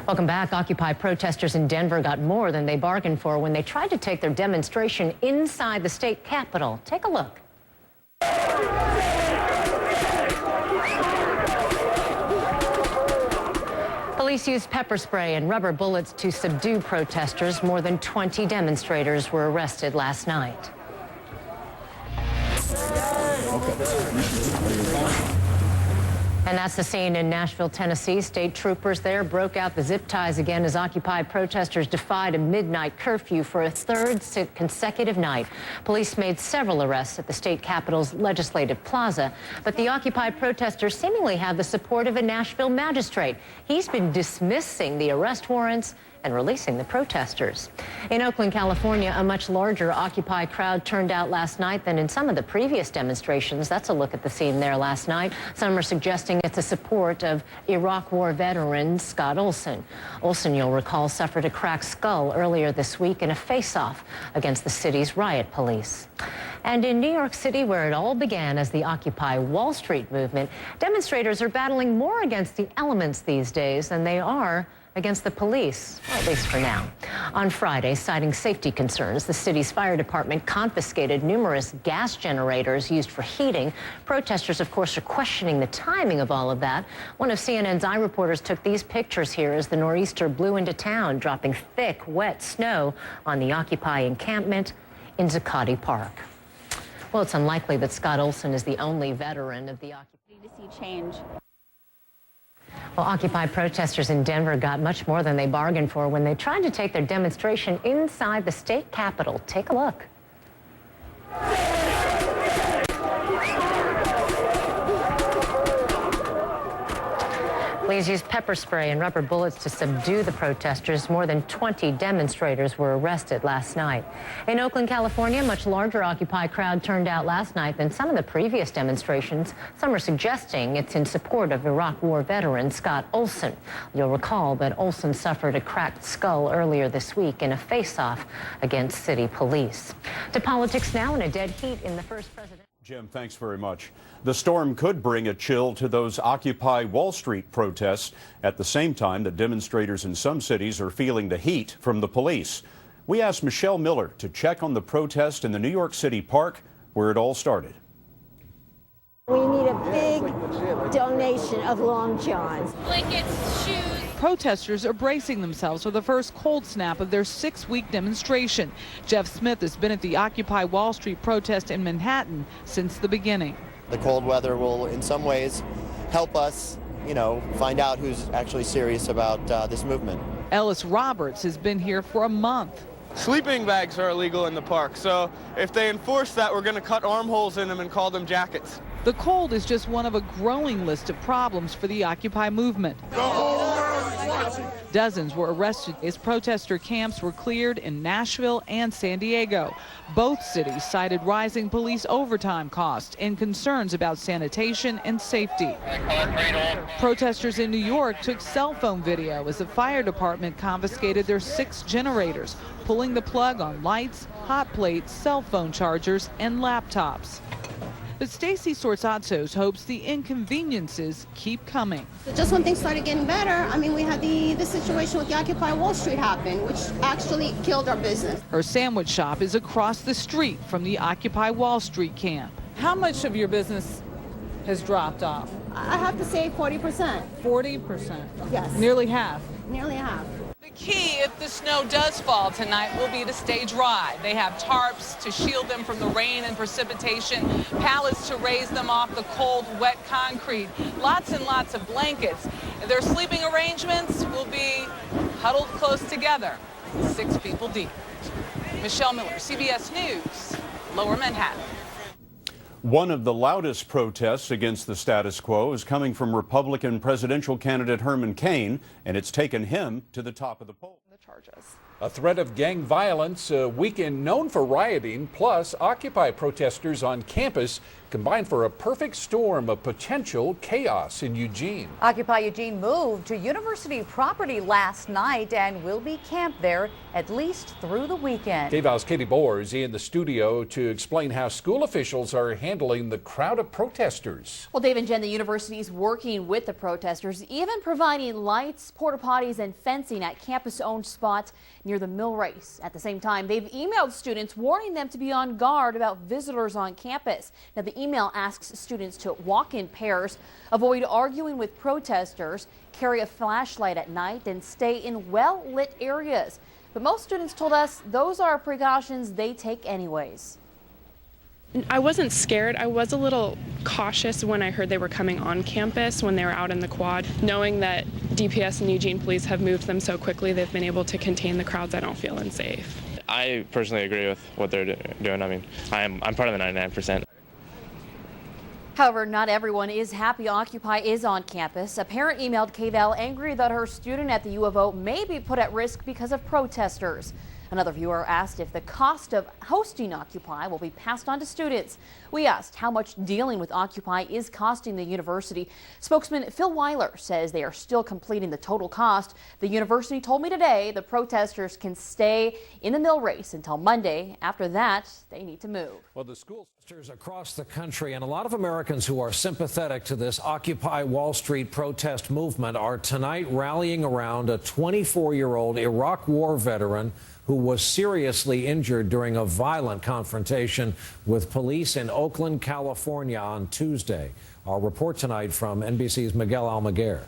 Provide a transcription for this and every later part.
Welcome back. Occupy protesters in Denver got more than they bargained for when they tried to take their demonstration inside the state capitol. Take a look. Police used pepper spray and rubber bullets to subdue protesters. More than 20 demonstrators were arrested last night. And that's the scene in Nashville, Tennessee. State troopers there broke out the zip ties again as Occupy protesters defied a midnight curfew for a third consecutive night. Police made several arrests at the state capitol's Legislative Plaza, but the Occupy protesters seemingly have the support of a Nashville magistrate. He's been dismissing the arrest warrants and releasing the protesters. In Oakland, California, a much larger Occupy crowd turned out last night than in some of the previous demonstrations. That's a look at the scene there last night. Some are suggesting it's a support of Iraq War veteran Scott Olson. Olson, you'll recall, suffered a cracked skull earlier this week in a face-off against the city's riot police. And in New York City, where it all began as the Occupy Wall Street movement, demonstrators are battling more against the elements these days than they are against the police, at least for now. On Friday, citing safety concerns, the city's fire department confiscated numerous gas generators used for heating. Protesters, of course, are questioning the timing of all of that. One of CNN's eye reporters took these pictures here as the nor'easter blew into town, dropping thick, wet snow on the Occupy encampment in Zuccotti Park. Well, it's unlikely that Scott Olson is the only veteran of the Occupy. To see change. Well, Occupy protesters in Denver got much more than they bargained for when they tried to take their demonstration inside the state capitol. Take a look. Police used pepper spray and rubber bullets to subdue the protesters. More than 20 demonstrators were arrested last night. In Oakland, California, a much larger Occupy crowd turned out last night than some of the previous demonstrations. Some are suggesting it's in support of Iraq War veteran Scott Olson. You'll recall that Olson suffered a cracked skull earlier this week in a face-off against city police. To politics now, in a dead heat in the first presidential. Jim, thanks very much. The storm could bring a chill to those Occupy Wall Street protests at the same time that demonstrators in some cities are feeling the heat from the police. We asked Michelle Miller to check on the protest in the New York City park where it all started. We need a big donation of long johns. Blankets, shoes. Protesters are bracing themselves for the first cold snap of their 6-week demonstration. Jeff Smith has been at the Occupy Wall Street protest in Manhattan since the beginning. The cold weather will, in some ways, help us, find out who's actually serious about this movement. Ellis Roberts has been here for a month. Sleeping bags are illegal in the park, so if they enforce that, we're going to cut armholes in them and call them jackets. The cold is just one of a growing list of problems for the Occupy movement. The whole world is watching. Dozens were arrested as protester camps were cleared in Nashville and San Diego. Both cities cited rising police overtime costs and concerns about sanitation and safety. Protesters in New York took cell phone video as the fire department confiscated their 6 generators, pulling the plug on lights, hot plates, cell phone chargers, and laptops. But Stacy Sortzatsos hopes the inconveniences keep coming. Just when things started getting better, we had the situation with the Occupy Wall Street happen, which actually killed our business. Her sandwich shop is across the street from the Occupy Wall Street camp. How much of your business has dropped off? I have to say 40%. 40%? Yes. Nearly half? Nearly half. The key, if the snow does fall tonight, will be to stay dry. They have tarps to shield them from the rain and precipitation, pallets to raise them off the cold, wet concrete, lots and lots of blankets. Their sleeping arrangements will be huddled close together, 6 people deep. Michelle Miller, CBS News, Lower Manhattan. One of the loudest protests against the status quo is coming from Republican presidential candidate Herman Cain, and it's taken him to the top of the poll. A threat of gang violence, a weekend known for rioting, plus Occupy protesters on campus combined for a perfect storm of potential chaos in Eugene. Occupy Eugene moved to university property last night and will be camped there at least through the weekend. KVAL's Katie Boer is in the studio to explain how school officials are handling the crowd of protesters. Well, Dave and Jen, the university is working with the protesters, even providing lights, porta potties, and fencing at campus-owned spots near the mill race. At the same time, they've emailed students warning them to be on guard about visitors on campus. Now, the email asks students to walk in pairs, avoid arguing with protesters, carry a flashlight at night, and stay in well-lit areas. But most students told us those are precautions they take anyways. I wasn't scared. I was a little cautious when I heard they were coming on campus when they were out in the quad. Knowing that DPS and Eugene police have moved them so quickly, they've been able to contain the crowds. I don't feel unsafe. I personally agree with what they're doing. I mean, I'm part of the 99%. However, not everyone is happy Occupy is on campus. A parent emailed KVAL angry that her student at the U of O may be put at risk because of protesters. Another viewer asked if the cost of hosting Occupy will be passed on to students. We asked how much dealing with Occupy is costing the university. Spokesman Phil Weiler says they are still completing the total cost. The university told me today the protesters can stay in the mill race until Monday. After that, they need to move. Well, the school across the country and a lot of Americans who are sympathetic to this Occupy Wall Street protest movement are tonight rallying around a 24-year-old Iraq War veteran who was seriously injured during a violent confrontation with police in Oakland, California on Tuesday. Our report tonight from NBC's Miguel Almaguer.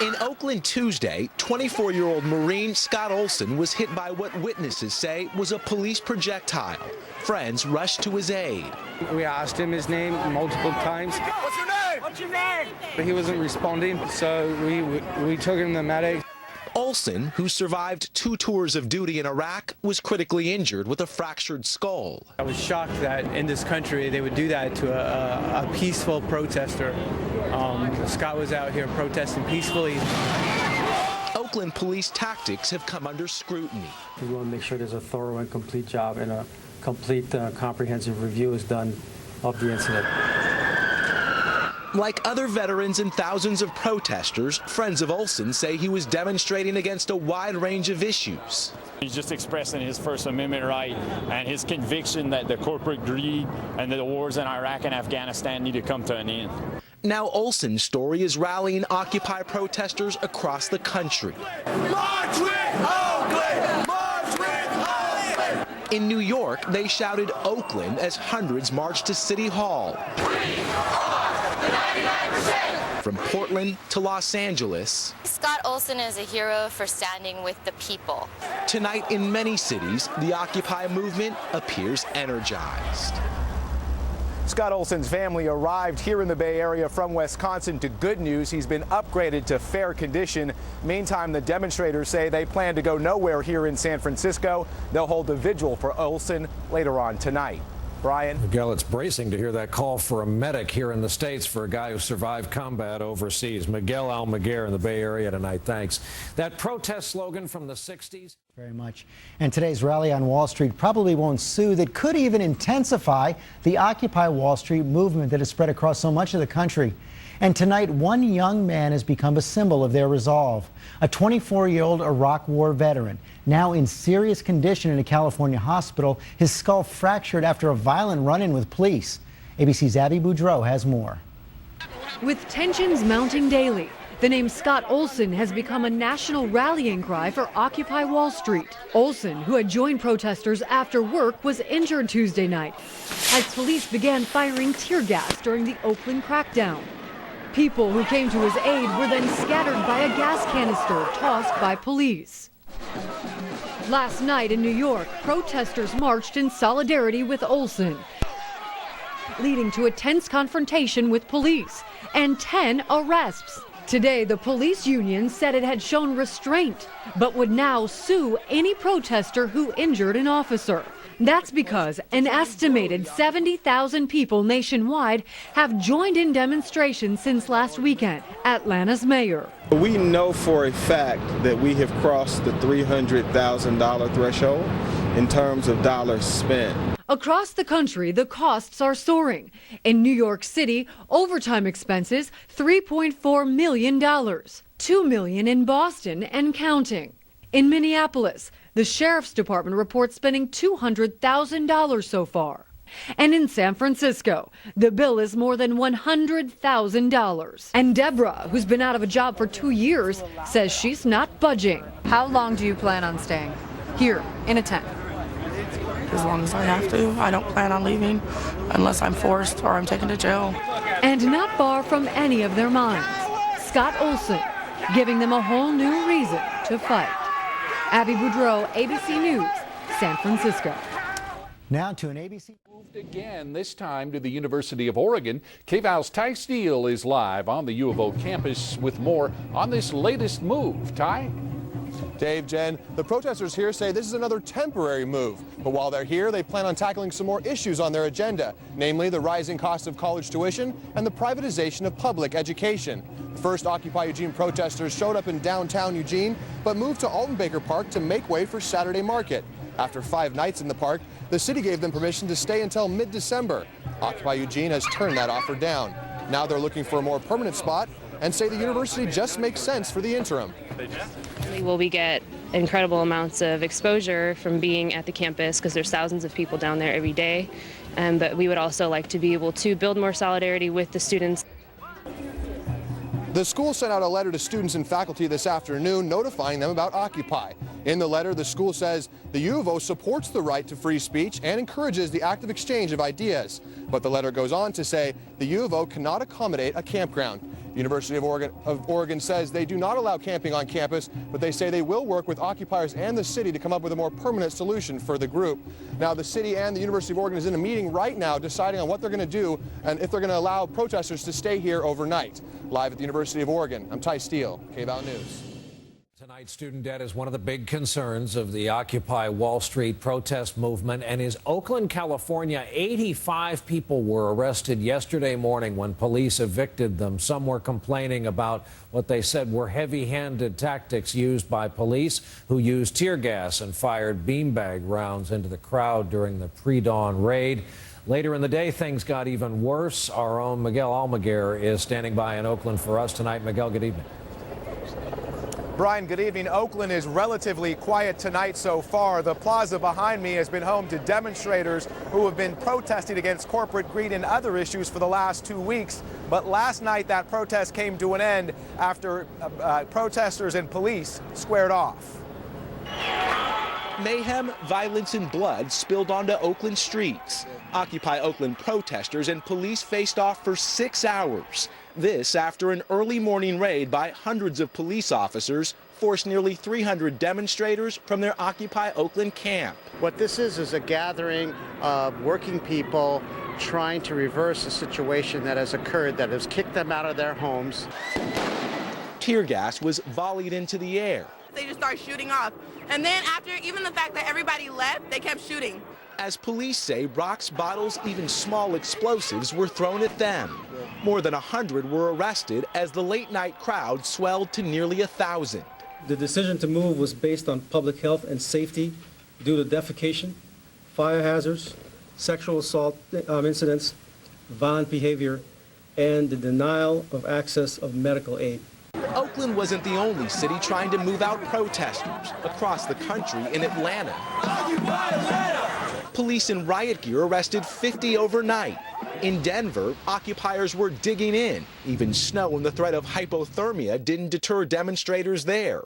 In Oakland Tuesday, 24-year-old Marine Scott Olson was hit by what witnesses say was a police projectile. Friends rushed to his aid. We asked him his name multiple times. What's your name? What's your name? He wasn't responding, so we took him to the medic. Olson, who survived 2 tours of duty in Iraq, was critically injured with a fractured skull. I was shocked that in this country they would do that to a peaceful protester. Scott was out here protesting peacefully. Oakland police tactics have come under scrutiny. We want to make sure there's a thorough and complete job and a complete comprehensive review is done of the incident. Like other veterans and thousands of protesters, friends of Olson say he was demonstrating against a wide range of issues. He's just expressing his First Amendment right and his conviction that the corporate greed and the wars in Iraq and Afghanistan need to come to an end. Now Olson's story is rallying Occupy protesters across the country. March with Oakland! March with Oakland! In New York, they shouted Oakland as hundreds marched to City Hall. From Portland to Los Angeles. Scott Olson is a hero for standing with the people. Tonight in many cities, the Occupy movement appears energized. Scott Olson's family arrived here in the Bay Area from Wisconsin to good news. He's been upgraded to fair condition. Meantime, the demonstrators say they plan to go nowhere here in San Francisco. They'll hold a vigil for Olson later on tonight. Brian? Miguel, it's bracing to hear that call for a medic here in the States for a guy who survived combat overseas. Miguel Almaguer in the Bay Area tonight. Thanks. That protest slogan from the 60s. Very much. And today's rally on Wall Street probably won't soothe. It could even intensify the Occupy Wall Street movement that has spread across so much of the country. And tonight, one young man has become a symbol of their resolve. A 24-year-old Iraq War veteran, now in serious condition in a California hospital, his skull fractured after a violent run-in with police. ABC's Abby Boudreau has more. With tensions mounting daily, the name Scott Olson has become a national rallying cry for Occupy Wall Street. Olson, who had joined protesters after work, was injured Tuesday night as police began firing tear gas during the Oakland crackdown. People who came to his aid were then scattered by a gas canister tossed by police. Last night in New York, protesters marched in solidarity with Olson, leading to a tense confrontation with police and 10 arrests. Today, the police union said it had shown restraint, but would now sue any protester who injured an officer. That's because an estimated 70,000 people nationwide have joined in demonstrations since last weekend. Atlanta's mayor. We know for a fact that we have crossed the $300,000 threshold in terms of dollars spent. Across the country, the costs are soaring. In New York City, overtime expenses $3.4 million, $2 million in Boston and counting. In Minneapolis, the sheriff's department reports spending $200,000 so far. And in San Francisco, the bill is more than $100,000. And Deborah, who's been out of a job for 2 years, says she's not budging. How long do you plan on staying here in a tent? As long as I have to. I don't plan on leaving unless I'm forced or I'm taken to jail. And not far from any of their minds, Scott Olson, giving them a whole new reason to fight. Abby Boudreau, ABC News, San Francisco. Now to an ABC. Moved again, this time to the University of Oregon. KVAL's Ty Steele is live on the U of O campus with more on this latest move. Ty? Dave, Jen, the protesters here say this is another temporary move. But while they're here, they plan on tackling some more issues on their agenda, namely the rising cost of college tuition and the privatization of public education. The first Occupy Eugene protesters showed up in downtown Eugene, but moved to Alton Baker Park to make way for Saturday market. After 5 nights in the park, the city gave them permission to stay until mid-December. Occupy Eugene has turned that offer down. Now they're looking for a more permanent spot and say the university just makes sense for the interim. Will we get incredible amounts of exposure from being at the campus because there's thousands of people down there every day, but we would also like to be able to build more solidarity with the students. The school sent out a letter to students and faculty this afternoon notifying them about Occupy. In the letter, the school says the U of O supports the right to free speech and encourages the active exchange of ideas. But the letter goes on to say the U of O cannot accommodate a campground. The University of Oregon says they do not allow camping on campus, but they say they will work with occupiers and the city to come up with a more permanent solution for the group. Now, the city and the University of Oregon is in a meeting right now deciding on what they're going to do and if they're going to allow protesters to stay here overnight. Live at the University of Oregon, I'm Ty Steele, KVAL News. Tonight, student debt is one of the big concerns of the Occupy Wall Street protest movement. And in Oakland, California, 85 people were arrested yesterday morning when police evicted them. Some were complaining about what they said were heavy-handed tactics used by police, who used tear gas and fired beanbag rounds into the crowd during the pre-dawn raid. Later in the day, things got even worse. Our own Miguel Almaguer is standing by in Oakland for us tonight. Miguel, good evening. Brian, good evening. Oakland is relatively quiet tonight so far. The plaza behind me has been home to demonstrators who have been protesting against corporate greed and other issues for the last 2 weeks. But last night, that protest came to an end after protesters and police squared off. Mayhem, violence, and blood spilled onto Oakland streets. Occupy Oakland protesters and police faced off for 6 hours. This after an early morning raid by hundreds of police officers forced nearly 300 demonstrators from their Occupy Oakland camp. What this is a gathering of working people trying to reverse a situation that has occurred that has kicked them out of their homes. Tear gas was volleyed into the air. They just started shooting off. And then after even the fact that everybody left, they kept shooting. As police say, rocks, bottles, even small explosives were thrown at them. More than 100 were arrested as the late-night crowd swelled to nearly 1,000. The decision to move was based on public health and safety due to defecation, fire hazards, sexual assault incidents, violent behavior, and the denial of access of medical aid. Oakland wasn't the only city trying to move out protesters. Across the country, in Atlanta, police in riot gear arrested 50 overnight. In Denver, occupiers were digging in. Even snow and the threat of hypothermia didn't deter demonstrators there.